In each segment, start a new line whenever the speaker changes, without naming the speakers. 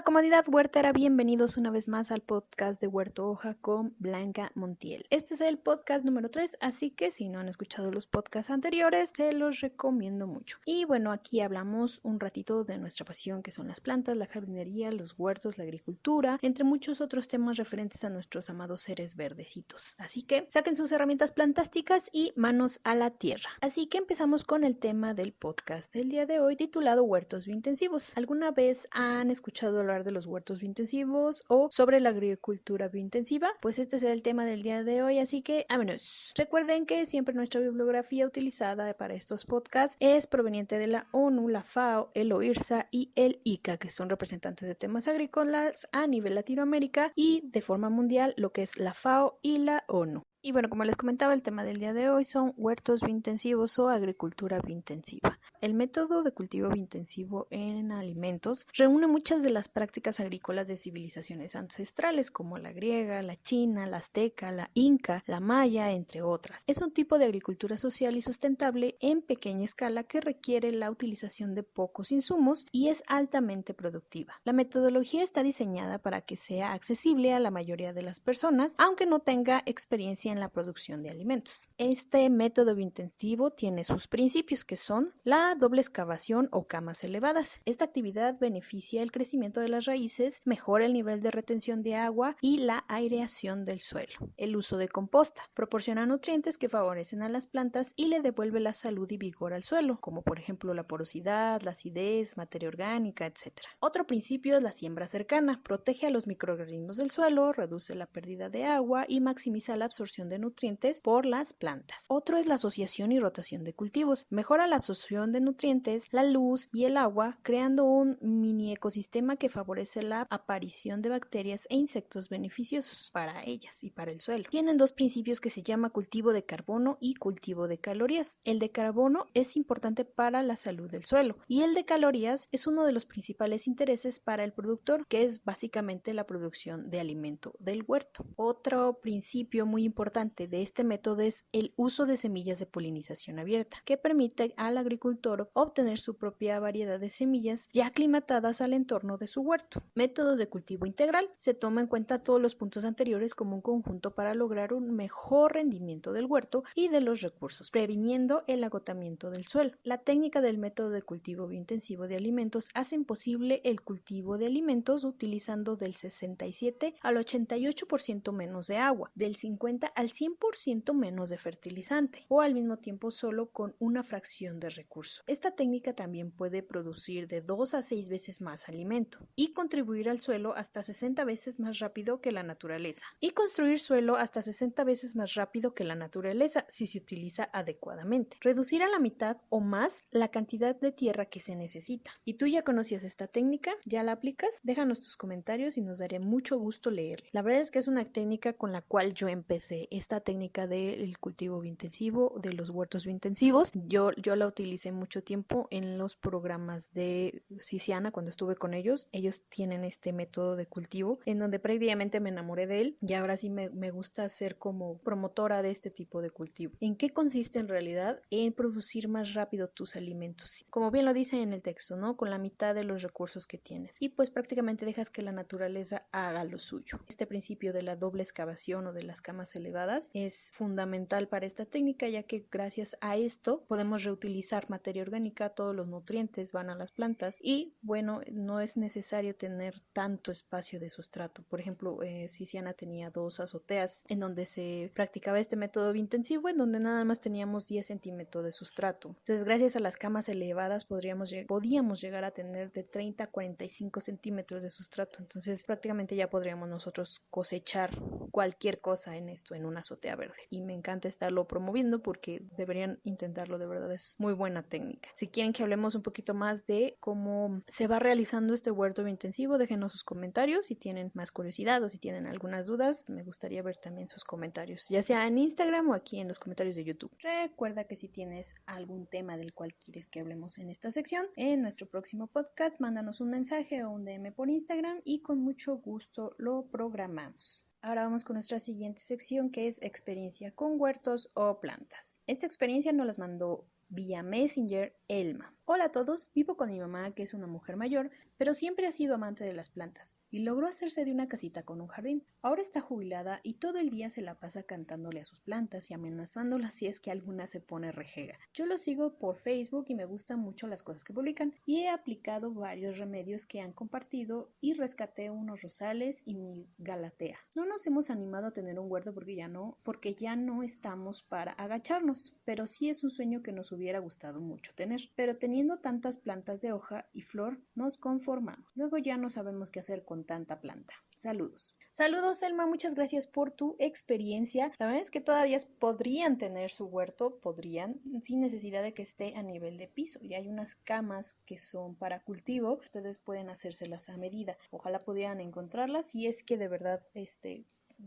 Hola comunidad huertera, bienvenidos una vez más al podcast de Huerto Hoja con Blanca Montiel. Este es el podcast número 3, así que si no han escuchado los podcasts anteriores, se los recomiendo mucho. Y bueno, aquí hablamos un ratito de nuestra pasión, que son las plantas, la jardinería, los huertos, la agricultura, entre muchos otros temas referentes a nuestros amados seres verdecitos. Así que saquen sus herramientas plantásticas y manos a la tierra. Así que empezamos con el tema del podcast del día de hoy, titulado Huertos Biointensivos. ¿Alguna vez han escuchado hablar de los huertos biointensivos o sobre la agricultura biointensiva? Pues este será el tema del día de hoy, así que vámonos. Recuerden que siempre nuestra bibliografía utilizada para estos podcasts es proveniente de la ONU, la FAO, el OIRSA y el ICA, que son representantes de temas agrícolas a nivel Latinoamérica y de forma mundial lo que es la FAO y la ONU. Y bueno, como les comentaba, el tema del día de hoy son huertos biointensivos o agricultura biointensiva. El método de cultivo biointensivo en alimentos reúne muchas de las prácticas agrícolas de civilizaciones ancestrales como la griega, la china, la azteca, la inca, la maya, entre otras. Es un tipo de agricultura social y sustentable en pequeña escala que requiere la utilización de pocos insumos y es altamente productiva. La metodología está diseñada para que sea accesible a la mayoría de las personas, aunque no tenga experiencia en la producción de alimentos. Este método biointensivo tiene sus principios, que son la doble excavación o camas elevadas. Esta actividad beneficia el crecimiento de las raíces, mejora el nivel de retención de agua y la aireación del suelo. El uso de composta proporciona nutrientes que favorecen a las plantas y le devuelve la salud y vigor al suelo, como por ejemplo la porosidad, la acidez, materia orgánica, etc. Otro principio es la siembra cercana. Protege a los microorganismos del suelo, reduce la pérdida de agua y maximiza la absorción de nutrientes por las plantas. Otro es la asociación y rotación de cultivos. Mejora la absorción de nutrientes, la luz y el agua, creando un mini ecosistema que favorece la aparición de bacterias e insectos beneficiosos para ellas y para el suelo. Tienen dos principios que se llama cultivo de carbono y cultivo de calorías. El de carbono es importante para la salud del suelo y el de calorías es uno de los principales intereses para el productor, que es básicamente la producción de alimento del huerto. Otro principio muy importante de este método es el uso de semillas de polinización abierta, que permite al agricultor obtener su propia variedad de semillas ya aclimatadas al entorno de su huerto. Método de cultivo integral. Se toma en cuenta todos los puntos anteriores como un conjunto para lograr un mejor rendimiento del huerto y de los recursos, previniendo el agotamiento del suelo. La técnica del método de cultivo biointensivo de alimentos hacen posible el cultivo de alimentos utilizando del 67 al 88% menos de agua, del 50 al 100% menos de fertilizante o al mismo tiempo solo con una fracción de recurso. Esta técnica también puede producir de 2 a 6 veces más alimento y contribuir al suelo hasta 60 veces más rápido que la naturaleza y construir suelo hasta 60 veces más rápido que la naturaleza si se utiliza adecuadamente. Reducir a la mitad o más la cantidad de tierra que se necesita. ¿Y tú ya conocías esta técnica? ¿Ya la aplicas? Déjanos tus comentarios y nos daría mucho gusto leerla. La verdad es que es una técnica con la cual yo empecé. Esta técnica del cultivo biointensivo, de los huertos biointensivos, yo la utilicé mucho tiempo en los programas de Ciciana cuando estuve con ellos. Ellos tienen este método de cultivo en donde prácticamente me enamoré de él y ahora sí me gusta ser como promotora de este tipo de cultivo. ¿En qué consiste en realidad? En producir más rápido tus alimentos. Como bien lo dice en el texto, ¿no? Con la mitad de los recursos que tienes. Y pues prácticamente dejas que la naturaleza haga lo suyo. Este principio de la doble excavación o de las camas elevadas es fundamental para esta técnica, ya que gracias a esto podemos reutilizar materia orgánica, todos los nutrientes van a las plantas y bueno, no es necesario tener tanto espacio de sustrato. Por ejemplo, Ciciana tenía 2 azoteas en donde se practicaba este método biointensivo, en donde nada más teníamos 10 centímetros de sustrato. Entonces, gracias a las camas elevadas podíamos llegar a tener de 30 a 45 centímetros de sustrato. Entonces, prácticamente ya podríamos nosotros cosechar cualquier cosa en esto, en una azotea verde. Y me encanta estarlo promoviendo porque deberían intentarlo, de verdad es muy buena técnica. Si quieren que hablemos un poquito más de cómo se va realizando este huerto biointensivo, déjenos sus comentarios si tienen más curiosidad o si tienen algunas dudas. Me gustaría ver también sus comentarios, ya sea en Instagram o aquí en los comentarios de YouTube. Recuerda que si tienes algún tema del cual quieres que hablemos en esta sección, en nuestro próximo podcast, mándanos un mensaje o un DM por Instagram y con mucho gusto lo programamos. Ahora vamos con nuestra siguiente sección, que es experiencia con huertos o plantas. Esta experiencia nos las mandó vía Messenger Elma. Hola a todos, vivo con mi mamá, que es una mujer mayor, pero siempre ha sido amante de las plantas y logró hacerse de una casita con un jardín. Ahora está jubilada y todo el día se la pasa cantándole a sus plantas y amenazándolas si es que alguna se pone rejega. Yo lo sigo por Facebook y me gustan mucho las cosas que publican y he aplicado varios remedios que han compartido y rescaté unos rosales y mi galatea. No nos hemos animado a tener un huerto porque ya no estamos para agacharnos, pero sí es un sueño que nos hubiera gustado mucho tener. Pero teniendo tantas plantas de hoja y flor, nos conformamos. Luego ya no sabemos qué hacer con tanta planta. Saludos. Saludos, Selma, muchas gracias por tu experiencia. La verdad es que todavía podrían tener su huerto, sin necesidad de que esté a nivel de piso. Y hay unas camas que son para cultivo, ustedes pueden hacérselas a medida. Ojalá pudieran encontrarlas si es que de verdad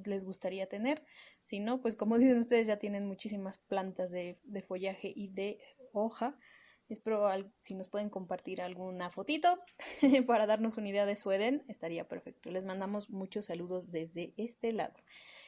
les gustaría tener. Si no, pues como dicen ustedes, ya tienen muchísimas plantas de follaje y de hoja. Espero si nos pueden compartir alguna fotito para darnos una idea de su Edén, estaría perfecto. Les mandamos muchos saludos desde este lado.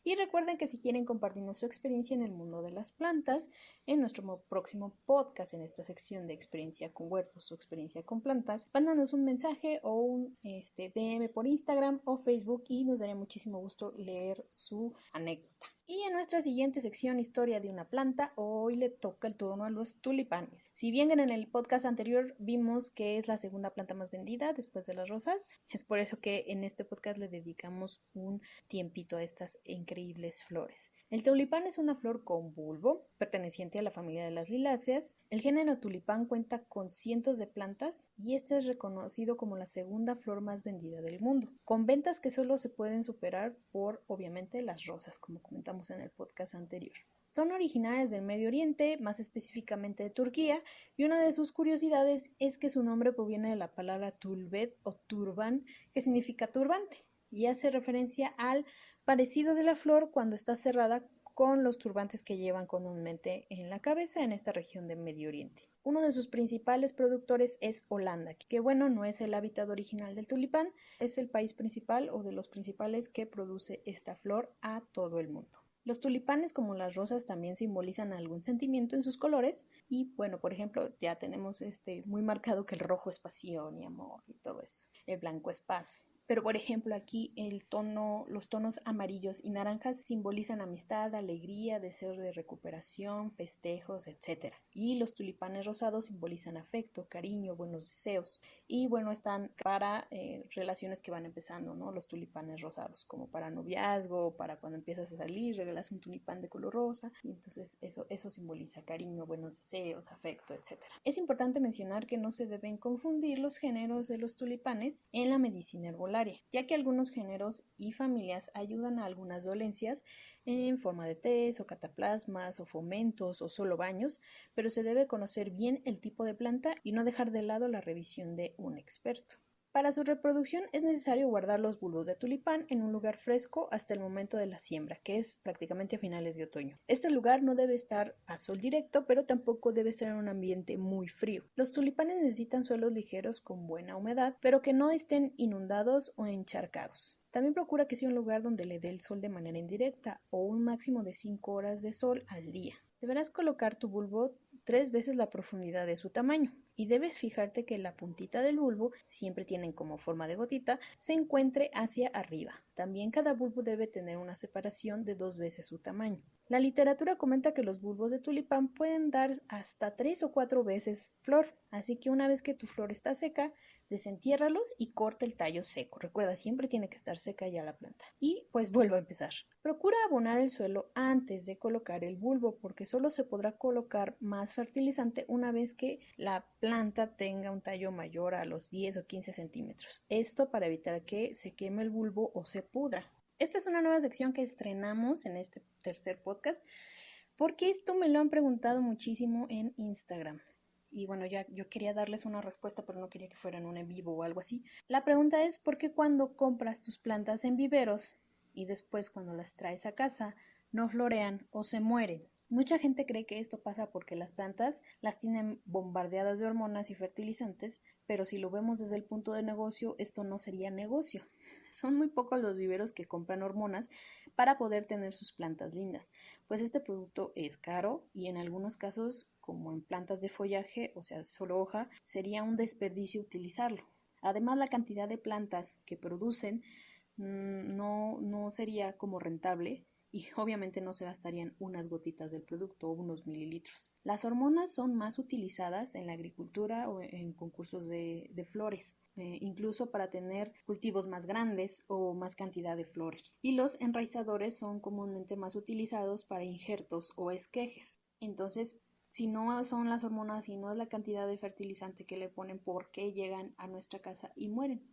Y recuerden que si quieren compartirnos su experiencia en el mundo de las plantas, en nuestro próximo podcast, en esta sección de experiencia con huertos o experiencia con plantas, mándanos un mensaje o un DM por Instagram o Facebook y nos daría muchísimo gusto leer su anécdota. Y en nuestra siguiente sección, historia de una planta, hoy le toca el turno a los tulipanes. Si bien en el podcast anterior vimos que es la segunda planta más vendida después de las rosas, es por eso que en este podcast le dedicamos un tiempito a estas increíbles flores. El tulipán es una flor con bulbo, perteneciente a la familia de las liláceas. El género tulipán cuenta con cientos de plantas y este es reconocido como la segunda flor más vendida del mundo, con ventas que solo se pueden superar por, obviamente, las rosas, como comentamos en el podcast anterior. Son originarias del Medio Oriente, más específicamente de Turquía, y una de sus curiosidades es que su nombre proviene de la palabra tulbet o turban, que significa turbante, y hace referencia al parecido de la flor cuando está cerrada con los turbantes que llevan comúnmente en la cabeza en esta región de Medio Oriente. Uno de sus principales productores es Holanda, que bueno, no es el hábitat original del tulipán, es el país principal o de los principales que produce esta flor a todo el mundo. Los tulipanes, como las rosas, también simbolizan algún sentimiento en sus colores y bueno, por ejemplo, ya tenemos muy marcado que el rojo es pasión y amor y todo eso. El blanco es paz. Pero por ejemplo aquí los tonos amarillos y naranjas simbolizan amistad, alegría, deseo de recuperación, festejos, etc. Y los tulipanes rosados simbolizan afecto, cariño, buenos deseos. Y bueno, están para relaciones que van empezando, ¿no? Los tulipanes rosados, como para noviazgo, para cuando empiezas a salir, regalas un tulipán de color rosa. Y entonces eso simboliza cariño, buenos deseos, afecto, etc. Es importante mencionar que no se deben confundir los géneros de los tulipanes en la medicina herbolaria, ya que algunos géneros y familias ayudan a algunas dolencias en forma de tés o cataplasmas o fomentos o solo baños, pero se debe conocer bien el tipo de planta y no dejar de lado la revisión de un experto. Para su reproducción es necesario guardar los bulbos de tulipán en un lugar fresco hasta el momento de la siembra, que es prácticamente a finales de otoño. Este lugar no debe estar a sol directo, pero tampoco debe estar en un ambiente muy frío. Los tulipanes necesitan suelos ligeros con buena humedad, pero que no estén inundados o encharcados. También procura que sea un lugar donde le dé el sol de manera indirecta o un máximo de 5 horas de sol al día. Deberás colocar tu bulbo 3 veces la profundidad de su tamaño y debes fijarte que la puntita del bulbo, siempre tienen como forma de gotita, se encuentre hacia arriba. También cada bulbo debe tener una separación de 2 veces su tamaño. La literatura comenta que los bulbos de tulipán pueden dar hasta 3 o 4 veces flor, así que una vez que tu flor está seca, desentiérralos y corta el tallo seco. Recuerda, siempre tiene que estar seca ya la planta. Y pues vuelvo a empezar. Procura abonar el suelo antes de colocar el bulbo porque solo se podrá colocar más fertilizante una vez que la planta tenga un tallo mayor a los 10 o 15 centímetros. Esto para evitar que se queme el bulbo o se pudra. Esta es una nueva sección que estrenamos en este tercer podcast porque esto me lo han preguntado muchísimo en Instagram. Y bueno, ya yo quería darles una respuesta, pero no quería que fueran un en vivo o algo así. La pregunta es, ¿por qué cuando compras tus plantas en viveros y después cuando las traes a casa no florean o se mueren? Mucha gente cree que esto pasa porque las plantas las tienen bombardeadas de hormonas y fertilizantes, pero si lo vemos desde el punto de negocio, esto no sería negocio. Son muy pocos los viveros que compran hormonas para poder tener sus plantas lindas, pues este producto es caro y en algunos casos, como en plantas de follaje, o sea, solo hoja, sería un desperdicio utilizarlo. Además, la cantidad de plantas que producen no sería como rentable y obviamente no se gastarían unas gotitas del producto o unos mililitros. Las hormonas son más utilizadas en la agricultura o en concursos de flores, incluso para tener cultivos más grandes o más cantidad de flores. Y los enraizadores son comúnmente más utilizados para injertos o esquejes. Entonces, si no son las hormonas y no es la cantidad de fertilizante que le ponen, ¿por qué llegan a nuestra casa y mueren?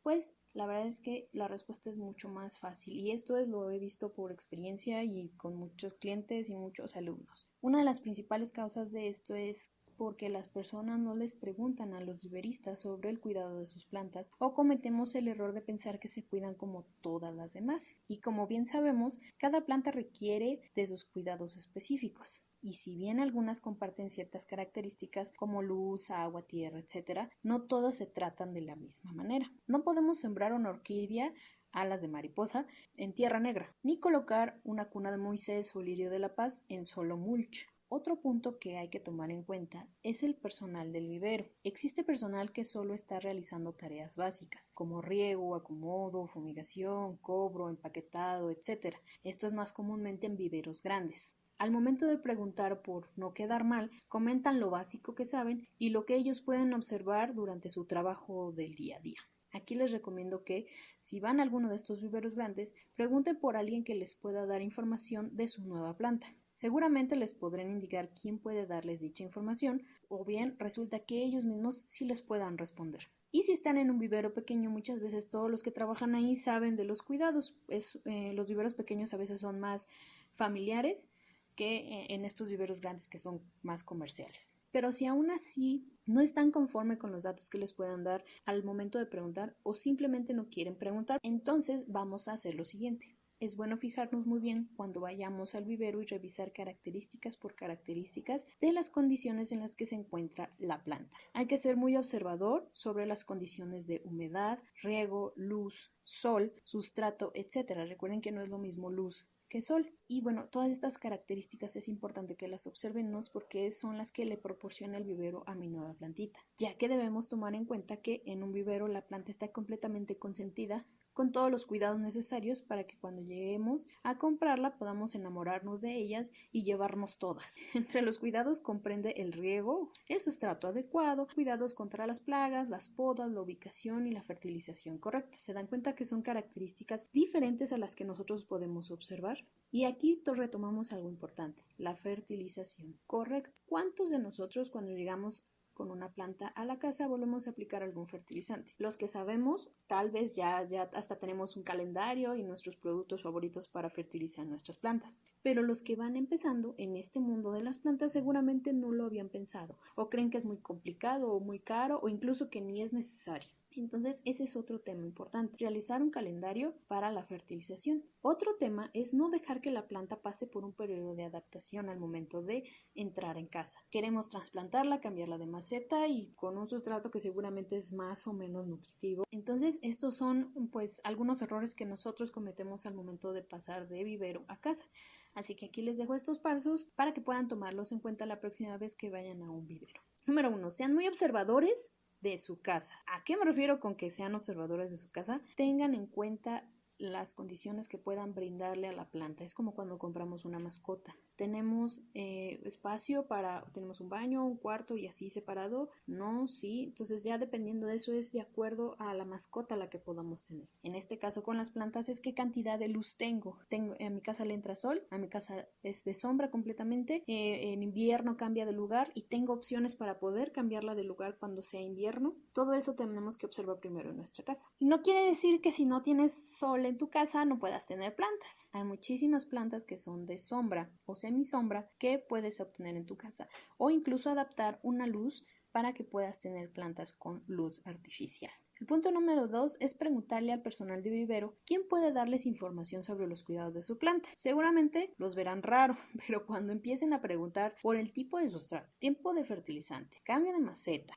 Pues la verdad es que la respuesta es mucho más fácil y esto lo he visto por experiencia y con muchos clientes y muchos alumnos. Una de las principales causas de esto es porque las personas no les preguntan a los viveristas sobre el cuidado de sus plantas o cometemos el error de pensar que se cuidan como todas las demás. Y como bien sabemos, cada planta requiere de sus cuidados específicos. Y si bien algunas comparten ciertas características como luz, agua, tierra, etc., no todas se tratan de la misma manera. No podemos sembrar una orquídea, alas de mariposa, en tierra negra, ni colocar una cuna de Moisés o lirio de la paz en solo mulch. Otro punto que hay que tomar en cuenta es el personal del vivero. Existe personal que solo está realizando tareas básicas, como riego, acomodo, fumigación, cobro, empaquetado, etc. Esto es más comúnmente en viveros grandes. Al momento de preguntar por no quedar mal, comentan lo básico que saben y lo que ellos pueden observar durante su trabajo del día a día. Aquí les recomiendo que, si van a alguno de estos viveros grandes, pregunten por alguien que les pueda dar información de su nueva planta. Seguramente les podrán indicar quién puede darles dicha información, o bien resulta que ellos mismos sí les puedan responder. Y si están en un vivero pequeño, muchas veces todos los que trabajan ahí saben de los cuidados. Los viveros pequeños a veces son más familiares que en estos viveros grandes que son más comerciales. Pero si aún así no están conforme con los datos que les puedan dar al momento de preguntar o simplemente no quieren preguntar, entonces vamos a hacer lo siguiente. Es bueno fijarnos muy bien cuando vayamos al vivero y revisar características por características de las condiciones en las que se encuentra la planta. Hay que ser muy observador sobre las condiciones de humedad, riego, luz, sol, sustrato, etc. Recuerden que no es lo mismo luz que sol. Y bueno, todas estas características es importante que las observemos porque son las que le proporciona el vivero a mi nueva plantita, ya que debemos tomar en cuenta que en un vivero la planta está completamente consentida con todos los cuidados necesarios para que cuando lleguemos a comprarla podamos enamorarnos de ellas y llevarnos todas. Entre los cuidados comprende el riego, el sustrato adecuado, cuidados contra las plagas, las podas, la ubicación y la fertilización correcta. ¿Se dan cuenta que son características diferentes a las que nosotros podemos observar? Y aquí retomamos algo importante, la fertilización correcta. ¿Cuántos de nosotros cuando llegamos con una planta a la casa volvemos a aplicar algún fertilizante? Los que sabemos, tal vez ya hasta tenemos un calendario y nuestros productos favoritos para fertilizar nuestras plantas. Pero los que van empezando en este mundo de las plantas seguramente no lo habían pensado o creen que es muy complicado o muy caro o incluso que ni es necesario. Entonces, ese es otro tema importante, realizar un calendario para la fertilización. Otro tema es no dejar que la planta pase por un periodo de adaptación al momento de entrar en casa. Queremos trasplantarla, cambiarla de maceta y con un sustrato que seguramente es más o menos nutritivo. Entonces, estos son pues algunos errores que nosotros cometemos al momento de pasar de vivero a casa. Así que aquí les dejo estos pasos para que puedan tomarlos en cuenta la próxima vez que vayan a un vivero. Número 1. Sean muy observadores de su casa. ¿A qué me refiero con que sean observadores de su casa? Tengan en cuenta las condiciones que puedan brindarle a la planta. Es como cuando compramos una mascota. Tenemos espacio tenemos un baño, un cuarto y así separado. No, sí. Entonces ya dependiendo de eso es de acuerdo a la mascota a la que podamos tener. En este caso con las plantas es qué cantidad de luz tengo. A mi casa le entra sol, a mi casa es de sombra completamente. En invierno cambia de lugar y tengo opciones para poder cambiarla de lugar cuando sea invierno. Todo eso tenemos que observar primero en nuestra casa. Y no quiere decir que si no tienes sol en tu casa no puedas tener plantas. Hay muchísimas plantas que son de sombra o semisombra que puedes obtener en tu casa o incluso adaptar una luz para que puedas tener plantas con luz artificial. El punto número 2 es preguntarle al personal de vivero quién puede darles información sobre los cuidados de su planta. Seguramente los verán raro, pero cuando empiecen a preguntar por el tipo de sustrato, tiempo de fertilizante, cambio de maceta,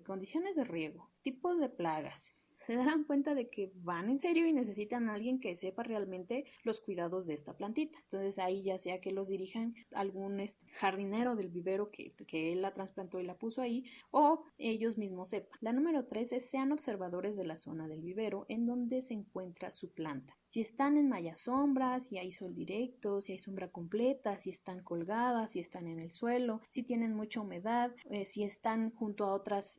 condiciones de riego, tipos de plagas, se darán cuenta de que van en serio y necesitan a alguien que sepa realmente los cuidados de esta plantita. Entonces ahí ya sea que los dirijan algún jardinero del vivero que él la trasplantó y la puso ahí, o ellos mismos sepan. La número 3 es sean observadores de la zona del vivero en donde se encuentra su planta. Si están en malla sombra, si hay sol directo, si hay sombra completa, si están colgadas, si están en el suelo, si tienen mucha humedad, si están junto a otras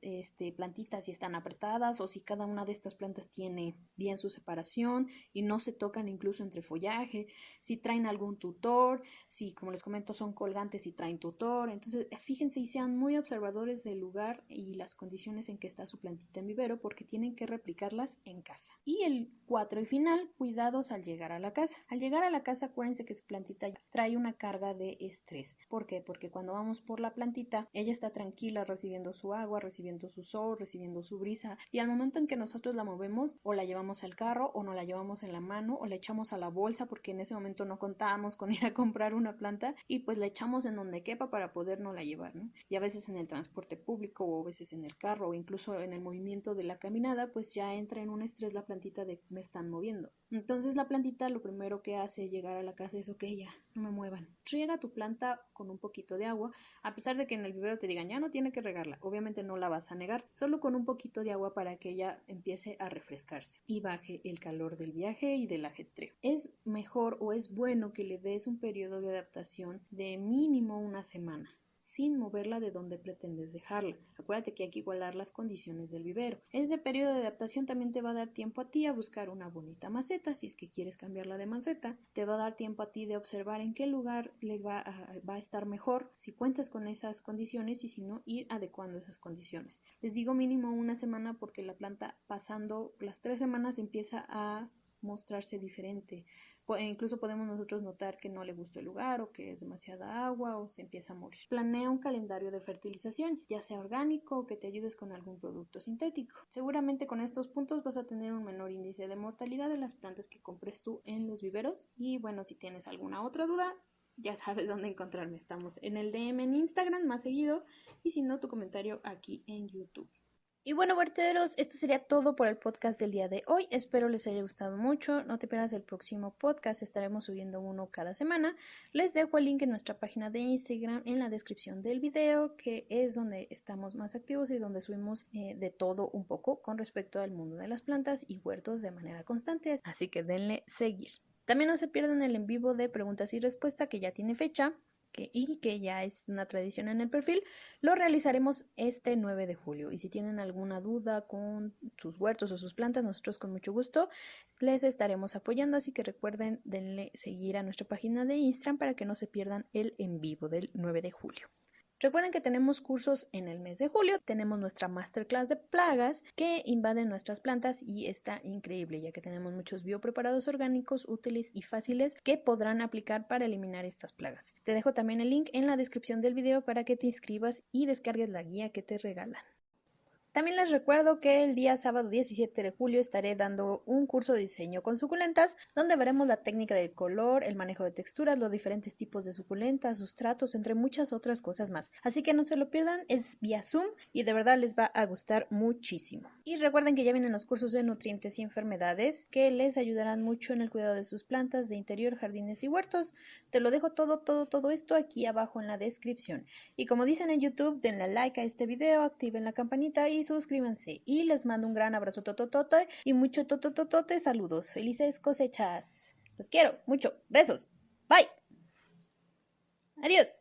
plantitas, si están apretadas, o si cada una de estas plantas tiene bien su separación y no se tocan incluso entre follaje, si traen algún tutor, si como les comento son colgantes y traen tutor. Entonces fíjense y sean muy observadores del lugar y las condiciones en que está su plantita en vivero, porque tienen que replicarlas en casa. Y el 4 y final, cuidados al llegar a la casa. Al llegar a la casa, acuérdense que su plantita trae una carga de estrés. ¿Por qué? Porque cuando vamos por la plantita, ella está tranquila recibiendo su agua, recibiendo su sol, recibiendo su brisa, y al momento en que nosotros la movemos, o la llevamos al carro, o no la llevamos en la mano, o la echamos a la bolsa, porque en ese momento no contábamos con ir a comprar una planta, y pues la echamos en donde quepa para podernosla llevar, ¿no? Y a veces en el transporte público, o a veces en el carro, o incluso en el movimiento de la caminada, pues ya entra en un estrés la plantita de me están moviendo. Entonces la plantita lo primero que hace llegar a la casa es ok, ya, no me muevan. Riega tu planta con un poquito de agua, a pesar de que en el vivero te digan ya no tiene que regarla, obviamente no la vas a negar, solo con un poquito de agua para que ella empiece a refrescarse y baje el calor del viaje y del ajetreo. Es mejor o es bueno que le des un periodo de adaptación de mínimo una semana, sin moverla de donde pretendes dejarla. Acuérdate que hay que igualar las condiciones del vivero. Este periodo de adaptación también te va a dar tiempo a ti a buscar una bonita maceta, si es que quieres cambiarla de maceta. Te va a dar tiempo a ti de observar en qué lugar le va a estar mejor, si cuentas con esas condiciones, y si no, ir adecuando esas condiciones. Les digo mínimo una semana porque la planta, pasando las 3 semanas, empieza a mostrarse diferente. Incluso podemos nosotros notar que no le gusta el lugar, o que es demasiada agua, o se empieza a morir. Planea un calendario de fertilización, ya sea orgánico o que te ayudes con algún producto sintético. Seguramente con estos puntos vas a tener un menor índice de mortalidad de las plantas que compres tú en los viveros. Y bueno, si tienes alguna otra duda, ya sabes dónde encontrarme. Estamos en el DM en Instagram más seguido, y si no, tu comentario aquí en YouTube. Y bueno, huerteros, esto sería todo por el podcast del día de hoy. Espero les haya gustado mucho. No te pierdas el próximo podcast. Estaremos subiendo uno cada semana. Les dejo el link en nuestra página de Instagram en la descripción del video, que es donde estamos más activos y donde subimos de todo un poco con respecto al mundo de las plantas y huertos de manera constante. Así que denle seguir. También no se pierdan el en vivo de preguntas y respuestas, que ya tiene fecha. Y que ya es una tradición en el perfil. Lo realizaremos este 9 de julio. Y si tienen alguna duda con sus huertos o sus plantas, nosotros con mucho gusto les estaremos apoyando. Así que recuerden, denle seguir a nuestra página de Instagram para que no se pierdan el en vivo del 9 de julio. Recuerden que tenemos cursos en el mes de julio. Tenemos nuestra masterclass de plagas que invaden nuestras plantas y está increíble, ya que tenemos muchos biopreparados orgánicos útiles y fáciles que podrán aplicar para eliminar estas plagas. Te dejo también el link en la descripción del video para que te inscribas y descargues la guía que te regalan. También les recuerdo que el día sábado 17 de julio estaré dando un curso de diseño con suculentas, donde veremos la técnica del color, el manejo de texturas, los diferentes tipos de suculentas, sus tratos, entre muchas otras cosas más. Así que no se lo pierdan, es vía Zoom y de verdad les va a gustar muchísimo. Y recuerden que ya vienen los cursos de nutrientes y enfermedades, que les ayudarán mucho en el cuidado de sus plantas de interior, jardines y huertos. Te lo dejo todo esto aquí abajo en la descripción. Y como dicen en YouTube, denle like a este video, activen la campanita y suscríbanse. Y les mando un gran abrazo tototote y mucho tototote saludos. Felices cosechas. Los quiero mucho. Besos. Bye. Adiós.